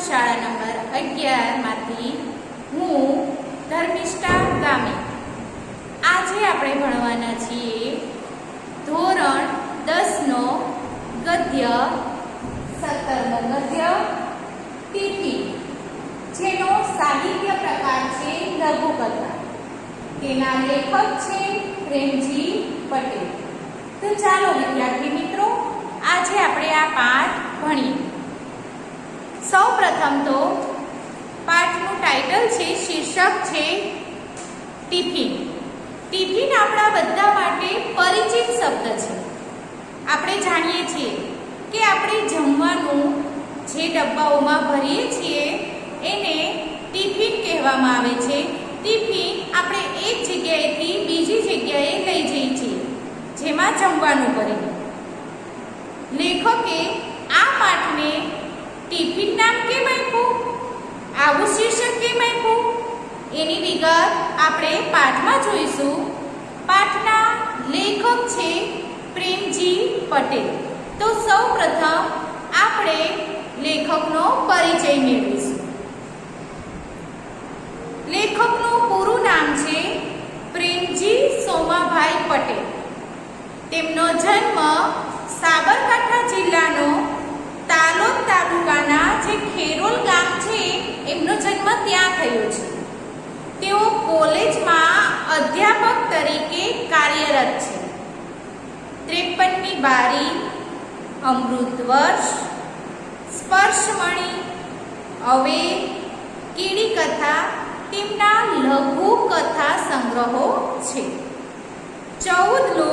શાળા નંબર 11 માંથી હું ધર્મિષ્ઠા ગામી। આજે આપણે ભણવાના છીએ ધોરણ 10 નો ગદ્ય 17મો ગદ્ય ટીપી, જેનો સાહિત્ય પ્રકાર છે લઘુકથા। તેના લેખક છે પ્રેમજી પટેલ। તો ચાલો વિદ્યાર્થી મિત્રો, આજે આપણે આ પાઠ ભણીએ। સૌપ્રથમ તો પાઠનું ટાઇટલ છે, શીર્ષક છે ટિફિન। ટિફિન આપણા બધા માટે પરિચિત શબ્દ છે। આપણે જાણીએ છીએ કે આપણે જમવાનું જે ડબ્બાઓમાં ભરીએ છીએ એને ટિફિન કહેવામાં આવે છે। ટિફિન આપણે એક જગ્યાએથી બીજી જગ્યાએ લઈ જઈએ છીએ, જેમાં જમવાનું ભરીને। લેખકે આ પાઠને ટિફિન નામ કેમ આપ્યું, આવું શીર્ષક કેમ આપ્યું, એની વિગત આપણે પાઠમાં જોઈશું। પાઠના લેખક છે પ્રેમજી પટેલ। તો સૌપ્રથમ આપણે લેખકનો પરિચય મેળવીશું। લેખકનું પૂરું નામ છે પ્રેમજી સોમાભાઈ પટેલ। તેમનો જન્મ સાબરકાંઠા જિલ્લાનો તાલોદ તાલુકાના જે ખેરોલ ગામ છે એમનો જન્મ ત્યાં થયો છે। તેઓ કોલેજમાં અધ્યાપક તરીકે કાર્યરત છે। 53મી બારી, અમૃત વર્ષ, સ્પર્શમણી, અવે, કીડી કથા તેમના લઘુ કથા સંગ્રહો છે। 14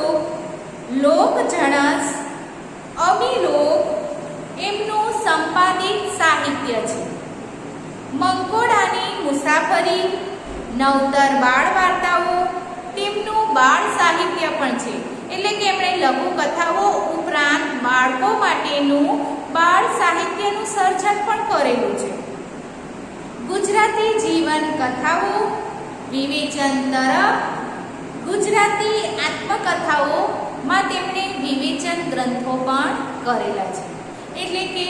લોકજણસ, અમીલોક એમનું સંપાદિત સાહિત્ય છે। મંકોડાની મુસાફરી, નવતર બાળ વાર્તાઓ તેમનું બાળ સાહિત્ય પણ છે। એટલે કે એમણે લઘુ કથાઓ ઉપરાંત બાળકો માટેનું બાળ સાહિત્યનું સર્જન પણ કરેલું છે। ગુજરાતી જીવન કથાઓ, વિવેચન તરફ, ગુજરાતી આત્મકથાઓમાં તેમણે વિવેચન ગ્રંથો પણ કરેલા છે। એટલે કે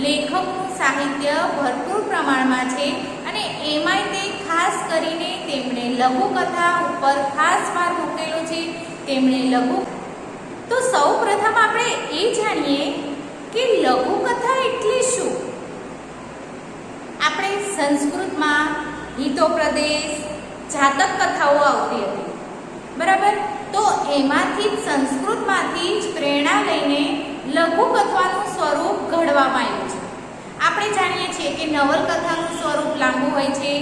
લેખકનું સાહિત્ય ભરપૂર પ્રમાણમાં છે અને એમાંય તે ખાસ કરીને તેમણે લઘુકથા ઉપર ખાસ ભાર મૂકેલો છે। તેમણે તો સૌપ્રથમ આપણે એ જાણીએ કે લઘુકથા એટલે શું। આપણે સંસ્કૃતમાં હિતોપદેશ, જાતક કથાઓ આવતી હતી, બરાબર? તો એમાંથી સંસ્કૃતમાંથી જ પ્રેરણા લઈને લઘુકથાનું સ્વરૂપ ઘડવામાં આવ્યું છે। આપણે જાણીએ છીએ કે નવલકથાનું સ્વરૂપ લાંબુ હોય છે,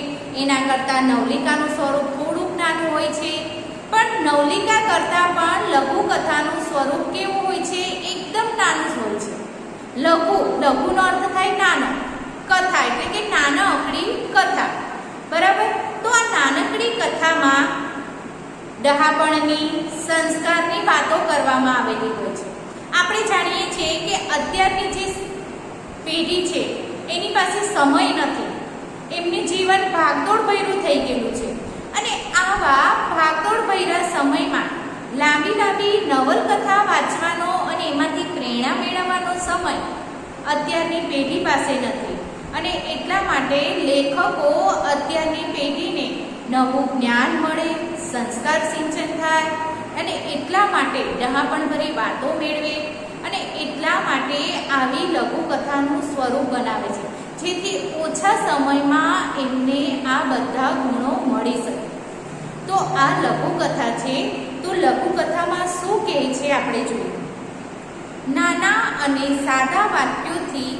એના કરતાં નવલિકાનું સ્વરૂપ થોડુંક નાનું હોય છે, પણ નવલિકા કરતાં પણ લઘુકથાનું સ્વરૂપ કેવું હોય છે, એકદમ નાનું જ હોય છે। લઘુનો અર્થ થાય નાનો, કથા એટલે કે નાનકડી કથા, બરાબર? તો આ નાનકડી કથામાં ડહાપણની, સંસ્કારની વાતો કરવામાં આવેલી હોય છે। આપણે જાણીએ છીએ કે અત્યારની જે પેઢી છે એની પાસે સમય નથી, એમનું જીવન ભાગદોડ ભર્યું થઈ ગયેલું છે અને આવા ભાગદોડ ભર્યા સમયમાં લાંબી નવલકથા વાંચવાનો અને એમાંથી પ્રેરણા મેળવવાનો સમય અત્યારની પેઢી પાસે નથી અને એટલા માટે લેખકો અત્યારની પેઢીને નવું જ્ઞાન મળે, સંસ્કાર સિંચન થાય અને એટલા માટે ડહાપણભરી વાતો મેળવે અને એટલા માટે આવી લઘુકથાનું સ્વરૂપ બનાવે છે, જેથી ઓછા સમયમાં એમને આ બધા ગુણો મળી શકે। તો આ લઘુકથા છે, તો લઘુકથામાં શું કહે છે આપણે જોઈએ। નાના અને સાદા વાક્યોથી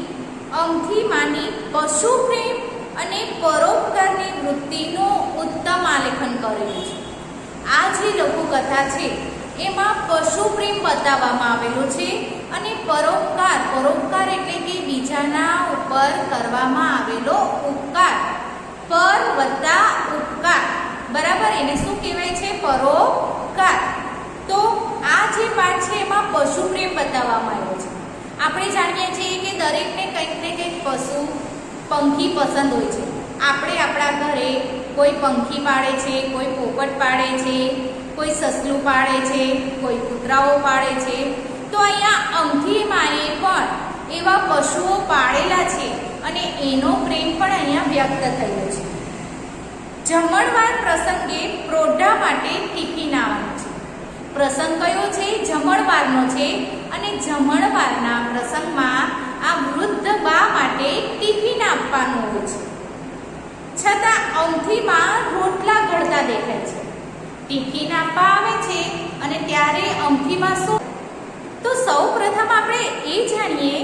અમથી માની પશુ પ્રેમ અને પરોપકારની વૃત્તિનું ઉત્તમ આલેખન કરેલું છે। આ જે લઘુકથા છે એમાં પશુ પ્રેમ બતાવવામાં આવેલો છે અને પરોપકાર એટલે કે બીજાના ઉપર કરવામાં આવેલો ઉપકાર, પર વત્તા ઉપકાર, બરાબર? એને શું કહેવાય છે? પરોપકાર। તો આ જે પાઠ છે એમાં પશુ પ્રેમ બતાવવામાં આવ્યો છે। આપણે જાણીએ છીએ કે દરેકને કંઈક ને કંઈક પશુ પંખી પસંદ હોય છે। આપણે આપણા ઘરે કોઈ પંખી પાળે છે, કોઈ પોપટ પાળે છે, કોઈ સસલું પાળે છે, કોઈ કૂતરાઓ પાળે છે। તો અહીંયા અમથી માએ પણ એવા પશુઓ પાળેલા છે અને એનો પ્રેમ પણ અહીંયા વ્યક્ત થયો છે. જમણવાર પ્રસંગે પ્રોઢા માટે ટિફિન આવવાનું છે. પ્રસંગ કયો છે? જમણવારનો છે. અને જમણવારના પ્રસંગમાં આ વૃદ્ધ બા માટે ટિફિન આપવાનું હોય છે. છતાં અમથીમાં રોટલા ઘડતા દેખાય છે. ટિફિન આપવા આવે છે અને ત્યારે અમથીમાં શું? તો સૌ પ્રથમ આપણે એ જાણીએ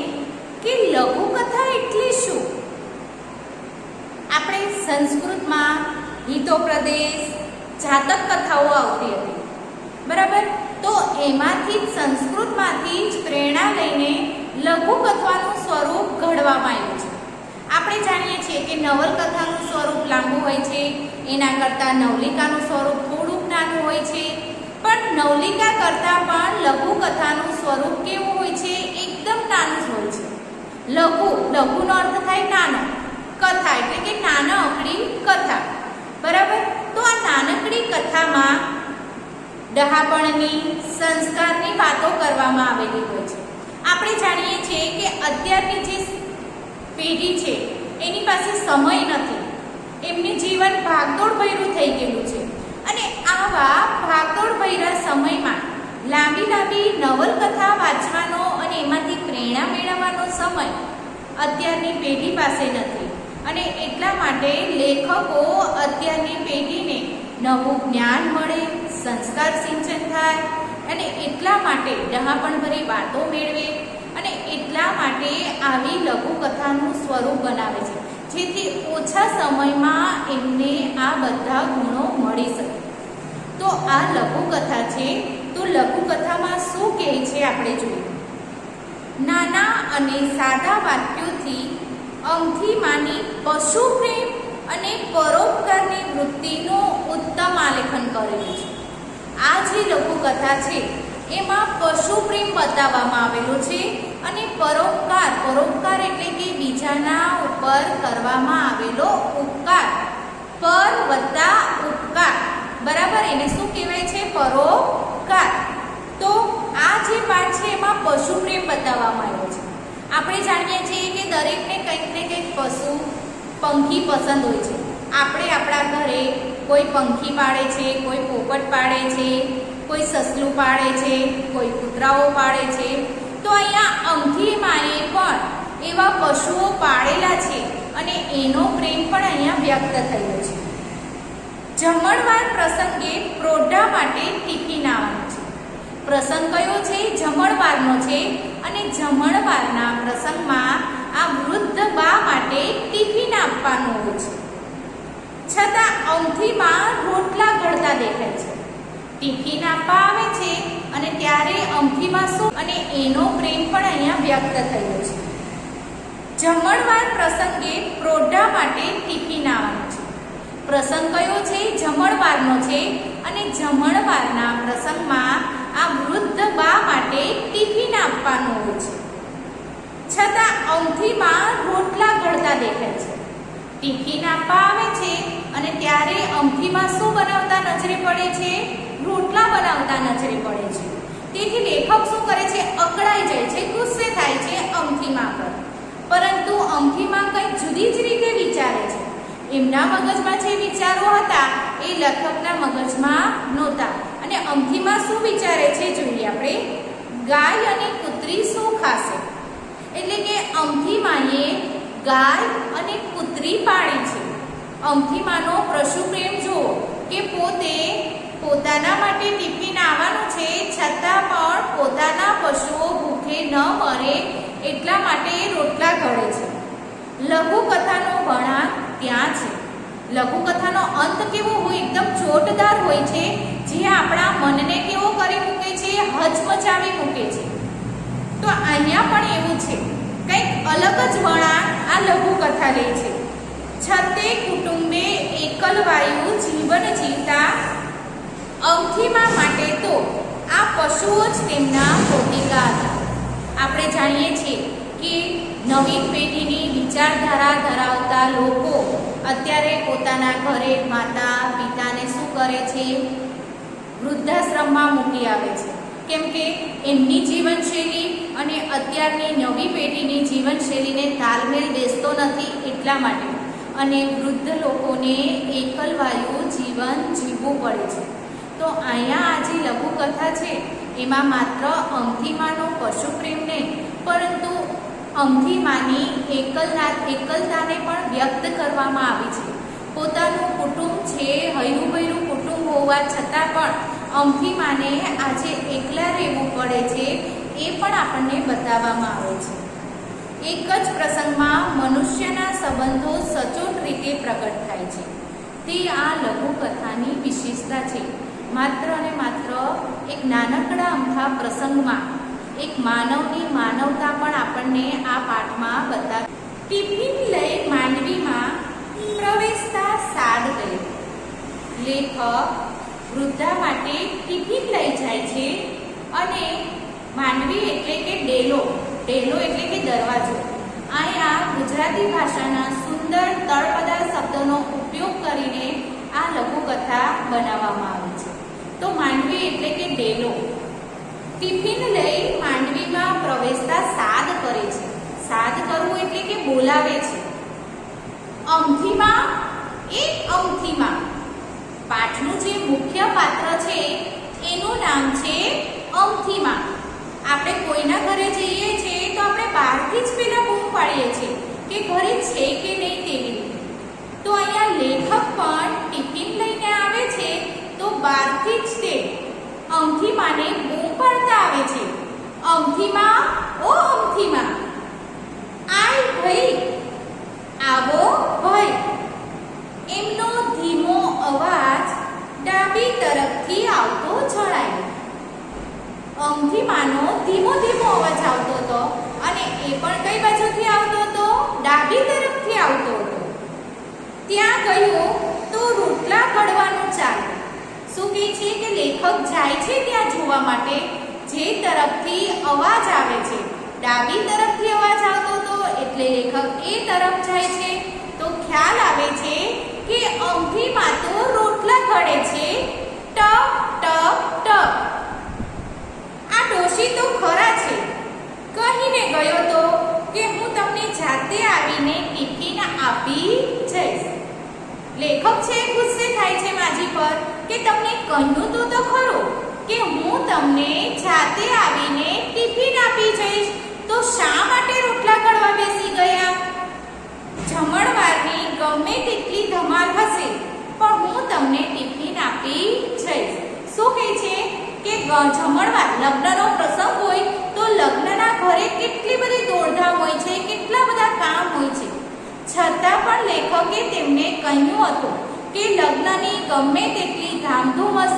કે લઘુકથા એટલે શું. આપણે સંસ્કૃતમાં હિતોપદેશ, જાતક કથાઓ આવતી હતી, બરાબર? તો એમાંથી જ સંસ્કૃતમાંથી જ પ્રેરણા લઈને લઘુકથાનું સ્વરૂપ ઘડવામાં આવ્યું છે. આપણે જાણીએ છીએ કે નવલકથાનું સ્વરૂપ લાંબુ હોય છે, એના કરતાં નવલિકાનું સ્વરૂપ થોડુંક નાનું હોય છે. પણ નવલિકા કરતાં પણ લઘુકથાનું સ્વરૂપ કેવું હોય છે? એકદમ નાનું જ હોય છે. લઘુનો અર્થ થાય નાનો, કથા એટલે કે નાનકડી કથા, બરાબર? તો આ નાનકડી કથામાં ડહાપણની, સંસ્કારની વાતો કરવામાં આવેલી હોય છે. આપણે જાણીએ છીએ કે અત્યારની જે પેઢી છે એની પાસે સમય નથી, એમનું જીવન ભાગદોડ ભર્યું થઈ ગયેલું છે. અને આવા ભાગદોડ ભર્યા સમયમાં લાંબી નવલકથા વાંચવાનો અને એમાંથી પ્રેરણા મેળવવાનો સમય અત્યારની પેઢી પાસે નથી. અને એટલા માટે લેખકો અત્યારની પેઢીને નવું જ્ઞાન મળે, સંસ્કાર સિંચન થાય, અને એટલા માટે ડહાપણભરી વાતો મેળવે, અને એટલા માટે આવી લઘુકથાનું સ્વરૂપ બનાવે છે, જેથી ઓછા સમયમાં એમને આ બધા ગુણો મળી શકે. તો આ લઘુકથા છે. તો લઘુકથામાં શું કહે છે આપણે જોઈએ. નાના અને સાદા વાક્યોથી અમથીમાની પશુ પ્રેમ અને પરોપકારની વૃત્તિનું ઉત્તમ આલેખન કરેલું છે. આ જે લઘુકથા છે એમાં પશુ પ્રેમ બતાવવામાં આવેલો છે અને પરોપકાર એટલે કે બીજાના ઉપર કરવામાં આવેલો ઉપકાર, પર વત્તા ઉપકાર, બરાબર? એને શું કહેવાય છે? પરોપકાર. તો આ જે પાઠ છે એમાં પશુ પ્રેમ બતાવવામાં આવ્યો છે. આપણે જાણીએ છીએ કે દરેકને કંઈક ને કંઈક પશુ પંખી પસંદ હોય છે. આપણે આપણા ઘરે કોઈ પંખી પાળે છે, કોઈ પોપટ પાળે છે, કોઈ સસલું પાળે છે, કોઈ કૂતરાઓ પાળે છે. તો અહીંયા અમથીમાએ પણ એવા પશુઓ પાળેલા છે અને એનો પ્રેમ પણ અહીંયા વ્યક્ત થયો છે. જમણવાર પ્રસંગે પ્રોઢા માટે ટિફિન આવવાનું છે. પ્રસંગ કયો છે? જમણવારનો છે. અને જમણવારના પ્રસંગમાં આ વૃદ્ધ બા માટે ટિફિન આપવાનું હોય છે. છતાં અમથીમાં રોટલા ઘડતા દેખાય છે. ટિફિન આપવા આવે છે અને ત્યારે અમથીમાં શું? અને એનો પ્રેમ પણ અહીંયા વ્યક્ત થયો છે. જમણવાર પ્રસંગે પ્રોઢા માટે ટિફિન આવવાનું છે. પ્રસંગ કયો છે? જમણવારનો છે. અને જમણવારના પ્રસંગમાં આ વૃદ્ધ બા માટે ટિફિન આપવાનું હોય છે. છતાં અમથીમાં રોટલા ઘડતા દેખાય છે. ટિફિન આપવા આવે છે અને ત્યારે અમથીમાં શું બનાવતા નજરે પડે છે? રોટલા બનાવતા નજરે પડે છે. તેથી લેખક શું કરે છે? અકળાઈ જાય છે, ગુસ્સે થાય છે અમથીમાં પર. પરંતુ અમથીમાં કંઈક જુદી જ રીતે વિચારે છે. એમના મગજમાં જે વિચારો હતા એ લેખકના મગજમાં નહોતા. અને અમથીમાં શું વિચારે છે જોઈએ આપણે. ગાય અને કૂતરી શું ખાશે? એટલે કે અમથીમાએ ગાય અને કૂતરી પાળી છે. અમથીમાનો પશુ પ્રેમ જુઓ કે પોતે પોતાના માટે ટિફિન આવવાનું છે, છતાં પણ પોતાના પશુઓ ભૂખે ન મરે એટલા માટે રોટલા ઘડે છે. લઘુકથાનો વળાંક ત્યાં છે. લઘુકથાનો અંત કેવો હોય? એકદમ ચોટદાર હોય છે, જે આપણા મનને કેવો કરી મૂકે છે? હચમચાવી મૂકે છે. તો અહીંયા પણ એવું છે, કંઈક અલગ જ વળાંક આ લઘુકથા લે છે. છતે કુટુંબે એકલવાયુ જીવન જીવતા અમથીમા માટે તો આ પશુઓ જ તેમના પોતિકા હતા. આપણે જાણીએ છીએ કે નવી પેઢીની વિચારધારા ધરાવતા લોકો અત્યારે પોતાના ઘરે માતા પિતાને શું કરે છે? વૃદ્ધાશ્રમમાં મૂકી આવે છે. કેમ કે એમની જીવનશૈલી અને અત્યારની નવી પેઢીની જીવનશૈલીને તાલમેલ બેસતો નથી એટલા માટે, અને વૃદ્ધ લોકોને એકલવાયુ જીવન જીવવું પડે છે. તો અહીંયા આ જે લઘુકથા છે એમાં માત્ર અમથીમાનો પશુ પ્રેમ નહીં, પરંતુ અમથીમાની એકલતાને પણ વ્યક્ત કરવામાં આવી છે. પોતાનું કુટુંબ છે, હૈયું કુટુંબ હોવા છતાં પણ અમથીમાને આજે એકલા રહેવું પડે છે એ પણ આપણને બતાવવામાં આવે છે. એક જ પ્રસંગમાં મનુષ્યના સંબંધો સચોટ રીતે પ્રગટ થાય છે. તે આ લઘુકથાની વિશેષતા છે. માત્ર અને માત્ર એક નાનકડા અમથા પ્રસંગમાં એક માનવની માનવતા પણ આપણને આ પાઠમાં બતાવે. ટિફિન લઈ માંડવીમાં પ્રવેશતા સાદ ગયો. લેખક વૃદ્ધા માટે ટિફિન લઈ જાય છે અને માંડવી એટલે કે ડેલો એટલે કે દરવાજો. અહીંયા ગુજરાતી ભાષાના સુંદર તળપદા શબ્દોનો ઉપયોગ કરીને આ લઘુકથા બનાવવામાં આવી છે. તો માંડવી એટલે કે ડેલો. ટિફિન લઈ માંડવીમાં પ્રવેશતા સાદ કરે છે. સાદ કરવું એટલે કે બોલાવે છે. અમથીમાં પાઠનું જે મુખ્ય પાત્ર છે એનું નામ છે અમથીમાં. આપણે કોઈના ઘરે જઈએ છીએ તો આપણે બહારથી જ પેલા બૂમ પાડીએ છીએ કે ઘરે છે કે નહીં તેવી રીતે. તો અહીંયા લેખક પણ ટિફિન લઈને આવે છે તો બહારથી જ તે અમથીમાને બૂમ પાડતા આવે છે. અમથીમાં, ઓ અમથીમાં, આય ભાઈ, આવો ભાઈ. એમનો ધીમો અવાજ ડાબી તરફથી આવતો જણાય. અમથીમાનો ધીમો અવાજ આવતો હતો અને એ પણ કઈ બાજુથી આવતો હતો? ડાબી તરફથી આવતો હતો. ત્યાં ગયો તો રોટલા ઘડવાનું ચાલુ. શું કહે છે કે લેખક જાય છે ત્યાં જોવા માટે જે તરફથી અવાજ આવે છે. ડાબી તરફથી અવાજ આવતો હતો એટલે લેખક એ તરફ જાય છે. તો ખ્યાલ આવે છે કે અમથીમાં તો રોટલા ઘડે છે. ટપ ટપ ટપ. આ ડોશી તો ખરા છે. કહીને ગયો તો કે હું તમને જાતે આવીને ટિફિન આપી જઈશ. લેખક છે ગુસ્સે થાય છે માજી પર કે તમને કહ્યું તો ખરો કે હું તમને જાતે આવીને ટિફિન આપી જઈશ, તો શા માટે રોટલા ઘડવા બેસી ગયા? જમણવારની ગમે તેટલી ધમાલ હશે પણ હું તમને ટિફિન આપી જઈશ. શું કહે છે કે જમણવાર લગ્નનો પ્રસંગ હોય તો લગ્નના ઘરે કેટલી બધી દોડધામ હોય છે, કેટલા બધા કામ હોય છે, છતાં પણ લેખકે તેમને કહ્યું હતું કે લગ્નની ગમે તેટલી ધામધૂમ હશે